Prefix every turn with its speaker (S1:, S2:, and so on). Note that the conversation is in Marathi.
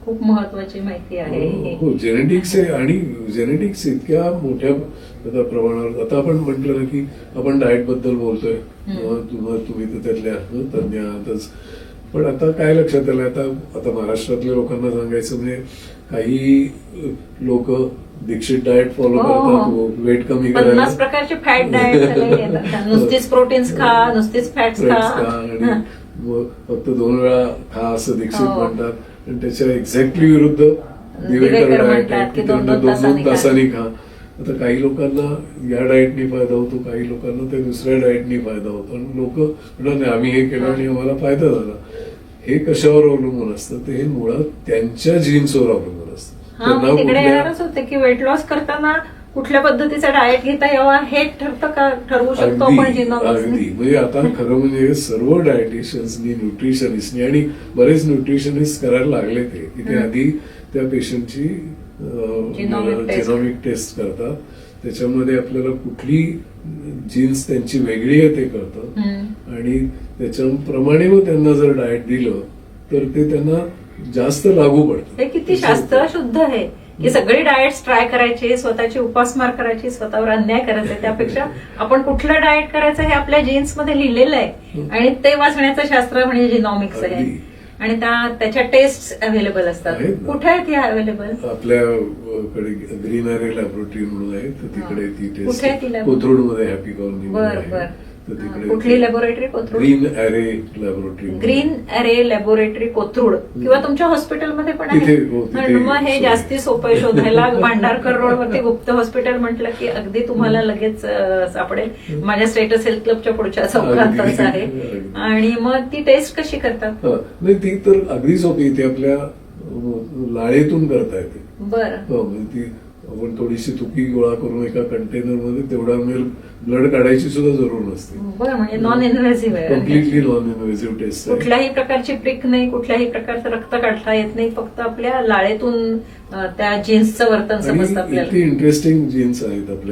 S1: खूप महत्वाची माहिती आहे.
S2: हो, जेनेटिक्स आहे आणि जेनेटिक्स इतक्या मोठ्या प्रमाणावर. आता आपण म्हटलं ना की आपण डाएट बद्दल बोलतोय, तुम्ही तर त्यातल्या तज्ञ आहातच. पण आता काय लक्षात आलं, आता महाराष्ट्रातल्या लोकांना सांगायचं म्हणजे काही लोक दीक्षित डाएट फॉलो करतात वेट कमी करायला.
S1: 50 प्रकारचे फॅट डाएट, नुसतीच प्रोटीन्स खा, नुसतीच फॅट्स खा
S2: आणि फक्त 2 वेळा खा असं दीक्षित म्हणतात. आणि त्याच्या एक्झॅक्टली विरुद्ध दिवेकर डाएट आहे की 2-2 तासांनी खा. आता काही लोकांना या डाएटनी फायदा होतो, काही लोकांना ते दुसऱ्या डाएटनी फायदा होतो. आणि लोक म्हणतात आम्ही हे केलं आणि आम्हाला फायदा झाला. हे कशावर अवलंबून असतं, ते हे मुळात त्यांच्या जीन्सवर अवलंबून असतं.
S1: तिकडे येणारच होते की वेट लॉस करताना कुठल्या पद्धतीचा डाएट घेता यावा हे ठरतं का, ठरवू शकतो आपण जिनॉमिक्सने?
S2: अगदी. म्हणजे आता खरं म्हणजे सर्व डायटिशियन्सनी, न्यूट्रिशनिस्टनी आणि बरेच न्यूट्रिशनिस्ट करायला लागले ते की ते आधी त्या पेशंटची जिनॉमिक टेस्ट करतात. त्याच्यामध्ये आपल्याला कुठली जीन्स त्यांची वेगळी आहे ते कळतं. आणि त्याच्याप्रमाणे मग त्यांना जर डाएट दिलं तर ते त्यांना जास्त लागू पडतं.
S1: हे किती शास्त्र शुद्ध आहे की सगळी डाएट्स ट्राय करायचे, स्वतःची उपासमार करायची, स्वतःवर अन्याय करायचा. त्यापेक्षा आपण कुठलं डाएट करायचं हे आपल्या जीन्समध्ये लिहिलेलं आहे आणि ते वाचण्याचं शास्त्र म्हणजे जिनॉमिक्स आहे. आणि त्याच्या टेस्ट अवेलेबल असतात. कुठे आहेत ह्या अवेलेबल?
S2: आपल्याकडे ग्रीन अरे लॅबोरेटरी म्हणून आहे, तर तिकडे ती टेस्ट कोथरूडमध्ये हॅपी कॉलनी.
S1: बरं. कुठली लॅबोरेटरी? कोथरूड.
S2: ग्रीन अरे लॅबोरेटरी.
S1: ग्रीन अरे लॅबोरेटरी कोथरूड. किंवा तुमच्या हॉस्पिटलमध्ये पण आहे. मग हे जास्ती सोपं शोधायला. भांडारकर रोडवरती गुप्त हॉस्पिटल म्हटलं की अगदी तुम्हाला लगेच सापडेल. माझ्या स्टेटस हेल्थ क्लबच्या पुढच्या चौकातच आहे. आणि मग ती टेस्ट कशी करतात?
S2: नाही, ती तर अगदी सोपी. ती आपल्या लाळेतून करता येते.
S1: बरं.
S2: ती आपण थोडीशी तुकी गोळा करून एका कंटेनरमध्ये तेवढा ब्लड काढायची सुद्धा जरूर नसते.
S1: बरं, म्हणजे नॉन इन्व्हेसिव्ह आहे.
S2: Completely non invasive test.
S1: कुठल्याही प्रकारची प्रिक नाही, कुठल्याही प्रकारचं रक्त काढता येत नाही. फक्त आपल्या लाळेतून त्या जीन्सचं वर्तन समजतं आपल्याला.
S2: इंटरेस्टिंग जीन्स आहेत आपल्या.